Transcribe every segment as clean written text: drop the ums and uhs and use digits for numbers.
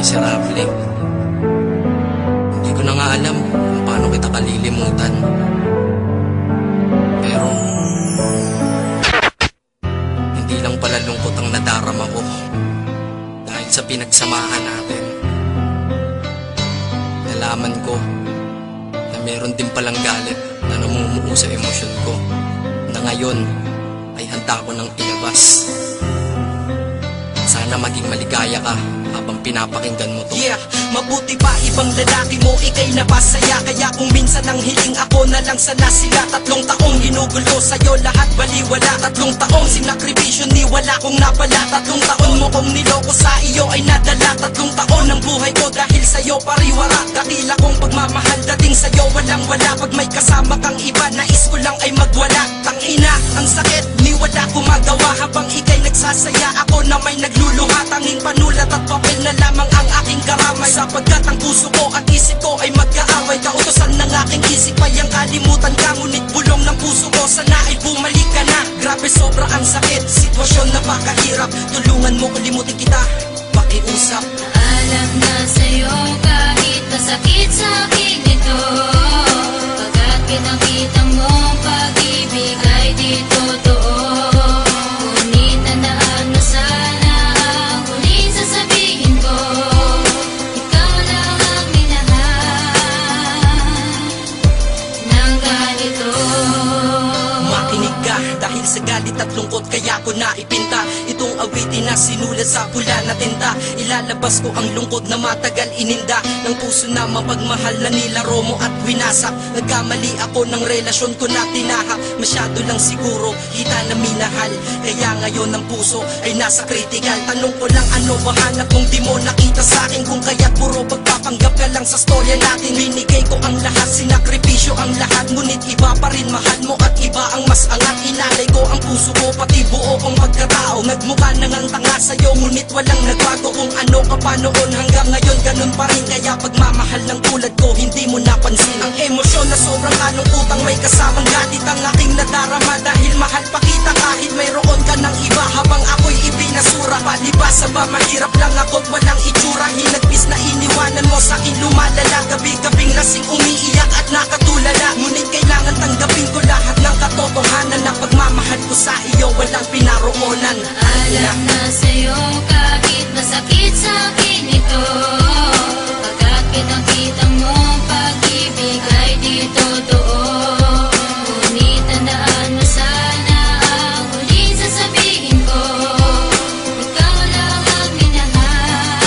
miserable. Hindi ko na nga alam kung paano kita kalilimutan. Pero hindi lang pala lungkot ang nadarama ko dahil sa pinagsamahan natin. Nalaman ko na meron din palang galit na namumuo sa emosyon ko, na ngayon ay handa ko nang ilabas. Sana maging maligaya ka habang pinapakinggan mo to. Yeah, mabuti pa ibang lalaki mo, ikay napasaya. Kaya kung minsan ang hiling, ako na lang sana sila. 3 taong ginugulo sa'yo, lahat baliwala. 3 taong sinakripisyo, ni wala kong napala. 3 taon mo kong niloko, sa iyo ay nadala. 3 taon ng buhay ko dahil sa'yo pariwara. Dakila kong pagmamahal dating sa'yo, walang wala. Pag may kasama kang iba, nais ko lang ay magwala. Tangina, ang sakit, ni wala kumagawa. Habang ikay nagsasaya, ako na may nagluluha. Tanging panulat at papel na lamang ang aking karamay. Sapagkat ang puso ko at isip ko ay magkaaway. Kautosan ng aking isip ay ang kalimutan ka. Ngunit bulong ng puso ko, sana ay bumalik ka na. Grabe, sobra ang sakit, sitwasyon napakahirap. Tulungan mo, kalimutin kita, pakiusap. Alam na sa'yo kahit masakit sa'kin ito, pagkat pinakita mong pag-ibig ay di totoo. Ngunit tandaan mo sana ang huling sasabihin ko, ikaw lang ang minahal ng ganito. Makinig ka, dahil sa galit at lungkot kaya ko naipinta itong awitin na sinulat sa pula na tinta. Ilalabas ko ang lungkot na matagal ininda ng puso na mapagmahal na nilaro mo at winasak. Nagkamali ako ng relasyon ko na tinahak. Masyado lang siguro kita na minahal, kaya ngayon ang puso ay nasa critical. Tanong ko lang, ano ba hanap kung di mo nakita sa'kin? Kung kaya't puro pagpapanggap ka lang sa storya natin. Binigay ko ang lahat, sinakripisyo ang lahat. Ngunit iba pa rin mahal mo at iba ang mas angat. Inalay ko ang puso ko, pati buo kong pagkatao. Nagmukha na ngang tanga sa'yo, ngunit walang nagbago. Kung ano ka pa noon, hanggang ngayon ganun pa rin. Kaya pagmamahal ng tulad ko, hindi mo napansin ang emosyon na sobrang kalungkutang may kasamang galit ang aking nadarama. Dahil mahal pa kita kahit mayroon ka ng iba, habang ako'y ibinasura. Palibasa ba, mahirap lang ako't walang itsura. Hinagpis na iniwanan mo sa'kin lumalala. Gabi-gabing lasing umiiyak at nakatulala. Ngunit kailangan tanggapin ko lahat ng katotohanan na pagmamahal ko sa iyo walang pinaroonan. Alam na sa'yo kahit masakit sa'kin ito, pagkat pinakita mong pag-ibig ay di totoo. Ngunit tandaan mo sana ang huling sasabihin ko, ikaw lang ang minahal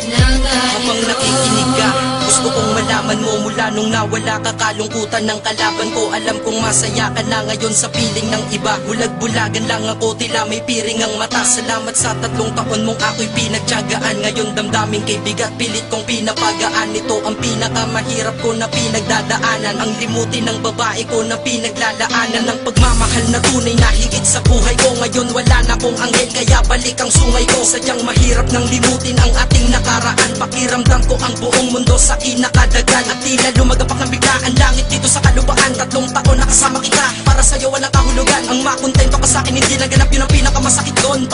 ng Habang ganito. nakikinig ka, gusto kong malaman mo mula nung nawala ka, kalungkutan ng kalaban ko. Alam kong masaya ka na ngayon sa piling ng iba. Bulag-bulagan lang ako, tila may piring ang mata. Salamat sa 3 taon mong ako'y pinagtiyagaan. Ngayon damdaming kay bigat, pilit kong pinapagaan. Ito ang pinakamahirap ko na pinagdadaanan. Ang limutin ng babae ko na pinaglalaanan. Ng pagmamahal na tunay na higit sa buhay ko. Ngayon wala na kong anghel, kaya balik ang sungay ko. Sadyang mahirap nang limutin ang ating nakaraan. Pakiramdam ko ang buong mundo sa kinakadagan. At tila lumagapak ng biglaan langit dito sa kalupaan. 3 taon nakasama kita, para sa'yo walang kahulugan. Ang makontento ka sa'kin, hindi naganap, yun ang pinakamasakit doon.